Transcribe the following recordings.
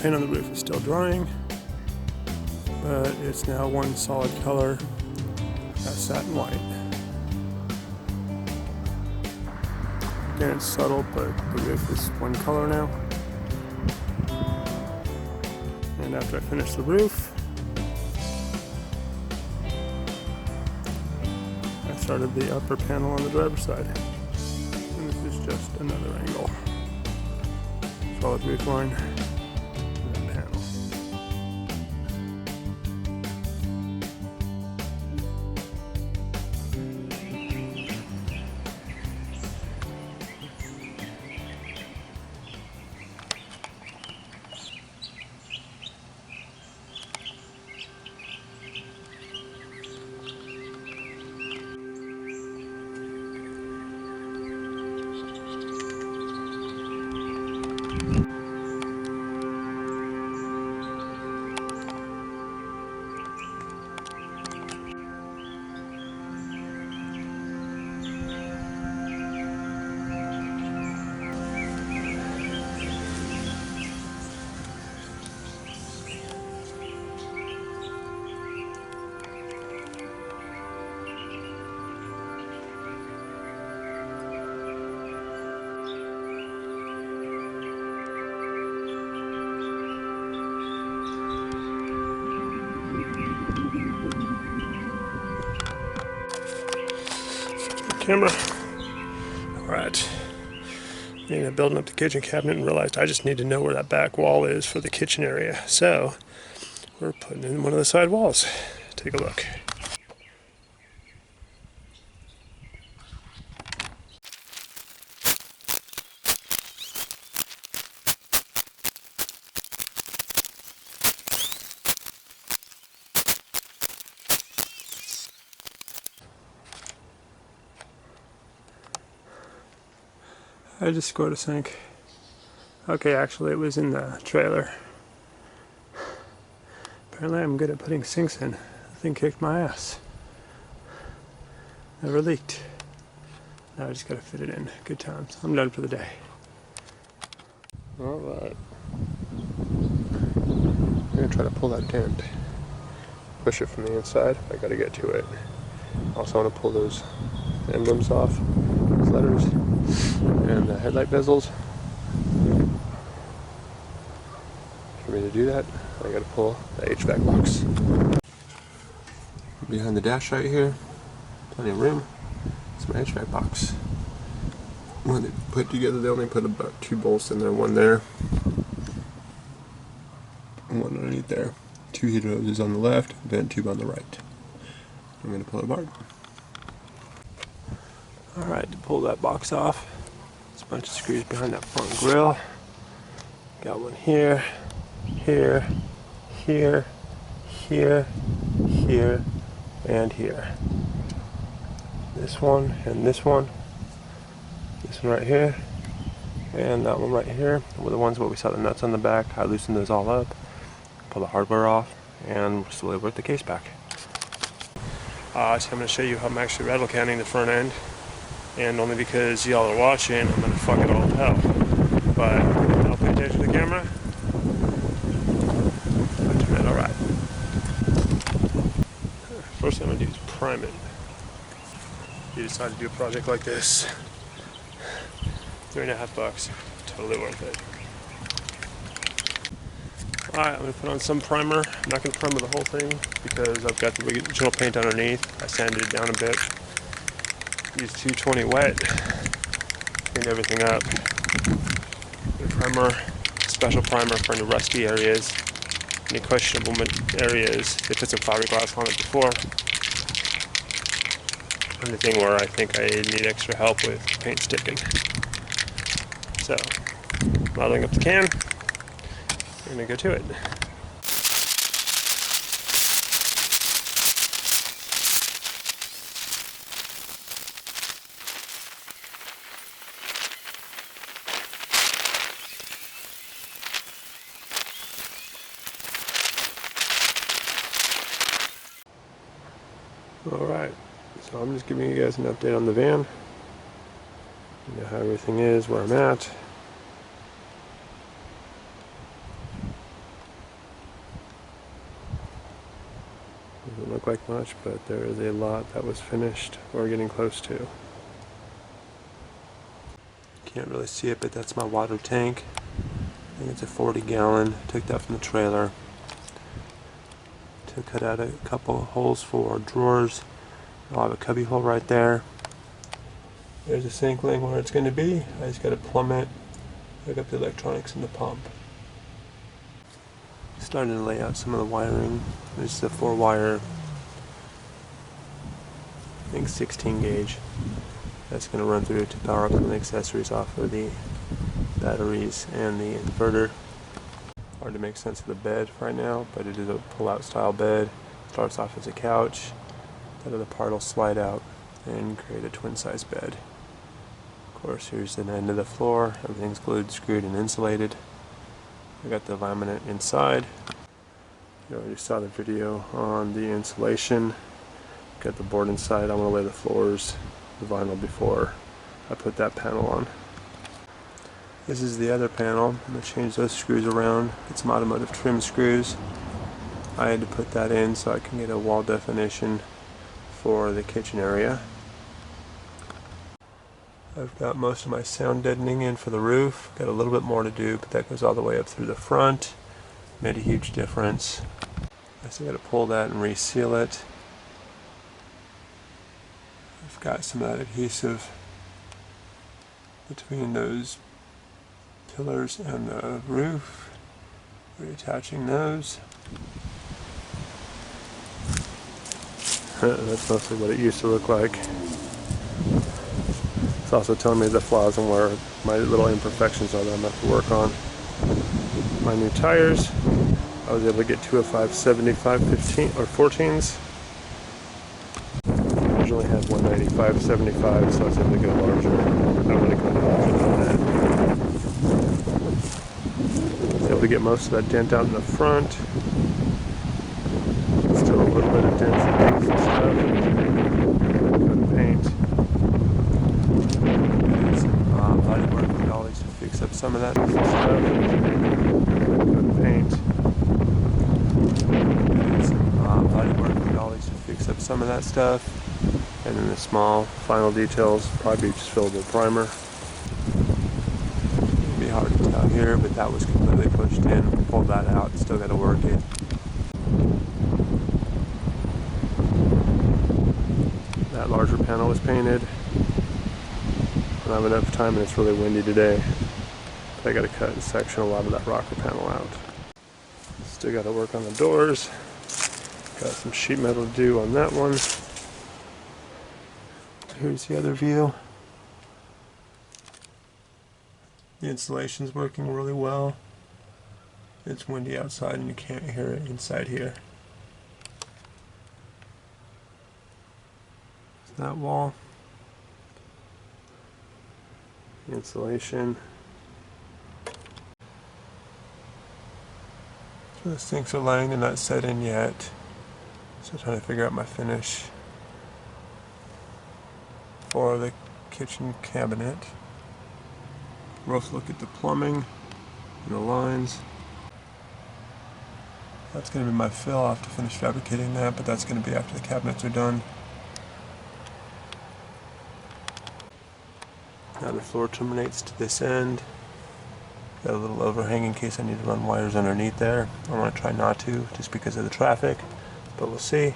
paint on the roof is still drying, but it's now one solid color, that satin white. Again, it's subtle, but the roof is one color now. And after I finish the roof, I started the upper panel on the driver's side. And this is just another angle. Solid roof line, and that panel. Camera. Alright. Building up the kitchen cabinet and realized I just need to know where that back wall is for the kitchen area. So we're putting in one of the side walls. Take a look. I just scored a sink. Okay, actually it was in the trailer. Apparently I'm good at putting sinks in. The thing kicked my ass. Never leaked. Now I just gotta fit it in. Good times. I'm done for the day. Alright. I'm gonna try to pull that tent. Push it from the inside. I gotta get to it. Also want to pull those emblems off. Those letters. And the headlight bezels. For me to do that, I gotta pull the HVAC box. Behind the dash right here, plenty of room. It's my HVAC box. When they put together, they only put about 2 bolts in there, one there, and one underneath there. 2 heater hoses on the left, vent tube on the right. I'm gonna pull it apart. Alright, to pull that box off, there's a bunch of screws behind that front grill. Got one here, here, here, here, here, and here. This one and this one. This one right here, and that one right here were the ones where we saw the nuts on the back. I loosened those all up, pull the hardware off, and we're slowly work the case back. So I'm going to show you how I'm actually rattle canning the front end. And only because y'all are watching, I'm going to fuck it all to hell. But I'll pay attention to the camera. I turn it alright. First thing I'm going to do is prime it. If you decide to do a project like this, $3.50, totally worth it. Alright, I'm going to put on some primer. I'm not going to primer the whole thing because I've got the original paint underneath. I sanded it down a bit. Use 220 wet, clean everything up. The primer, special primer for any rusty areas, any questionable areas. They put some fiberglass on it before. Anything where I think I need extra help with paint sticking. So, modeling up the can, we're going to go to it. Alright, so I'm just giving you guys an update on the van. You know how everything is, where I'm at. look like much, but there is a lot that was finished or getting close to. Can't really see it, but that's my water tank. I think it's a 40-gallon. Took that from the trailer. To cut out a couple of holes for drawers. I'll have a cubby hole right there. There's a sink laying where it's going to be. I just got to plumb it, hook up the electronics in the pump. Starting to lay out some of the wiring. There's the 4-wire, I think 16 gauge. That's going to run through to power up some of the accessories off of the batteries and the inverter. Hard to make sense of the bed right now, but it is a pull-out style bed. Starts off as a couch. That other part will slide out and create a twin-size bed. Of course, here's the end of the floor. Everything's glued, screwed, and insulated. I got the laminate inside. You already saw the video on the insulation. Got the board inside. I'm going to lay the floors, the vinyl, before I put that panel on. This is the other panel. I'm going to change those screws around. Get some automotive trim screws. I had to put that in so I can get a wall definition for the kitchen area. I've got most of my sound deadening in for the roof. Got a little bit more to do, but that goes all the way up through the front. Made a huge difference. I still got to pull that and reseal it. I've got some of that adhesive between those pillars and the roof. Reattaching those. That's mostly what it used to look like. It's also telling me the flaws and where my little imperfections are that I'm going to have to work on. My new tires, I was able to get 2 of 5 75 15 or 14s. I originally had 195 75, so I was able to get larger. I want to go larger than that. I was able to get most of that dent out in the front. Still a little bit of dents and things and stuff. Coat of paint. Body work with dollies to fix up some of that stuff. Coat of paint. Body work with dollies to fix up some of that stuff. And then the small final details, probably just fillable primer. It'd be hard to tell here, but that was completely pushed in. Pulled that out, still got to work it. That larger panel was painted. I don't have enough time and it's really windy today. But I got to cut and section a lot of that rocker panel out. Still got to work on the doors. Got some sheet metal to do on that one. Here's the other view. The insulation's working really well. It's windy outside and you can't hear it inside here. That wall. Insulation. So the sinks are laying, they're not set in yet. So trying to figure out my finish for the kitchen cabinet. Rough look at the plumbing and the lines. That's going to be my fill. I'll have to finish fabricating that, but that's going to be after the cabinets are done. Now the floor terminates to this end. Got a little overhang in case I need to run wires underneath there. I want to try not to, just because of the traffic, but we'll see.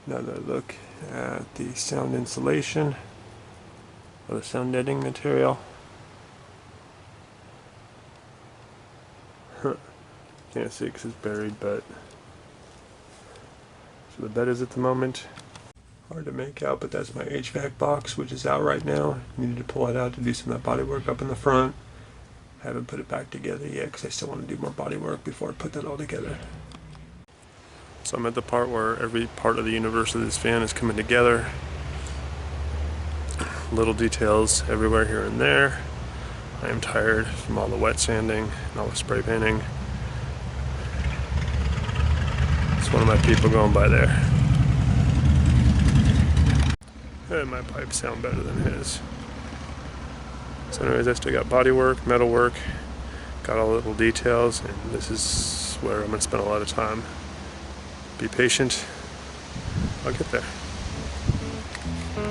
Another look at the sound insulation, or the sound deadening material. Can't see because it's buried, but so the bed is at the moment. Hard to make out, but that's my HVAC box, which is out right now. Needed to pull it out to do some of that body work up in the front. Haven't put it back together yet because I still want to do more body work before I put that all together. So I'm at the part where every part of the universe of this van is coming together. Little details everywhere here and there. I am tired from all the wet sanding and all the spray painting. It's one of my people going by there. And my pipes sound better than his. So anyways, I still got body work, metal work, got all the little details, and this is where I'm going to spend a lot of time. Be patient. I'll get there.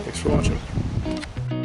Thanks for watching.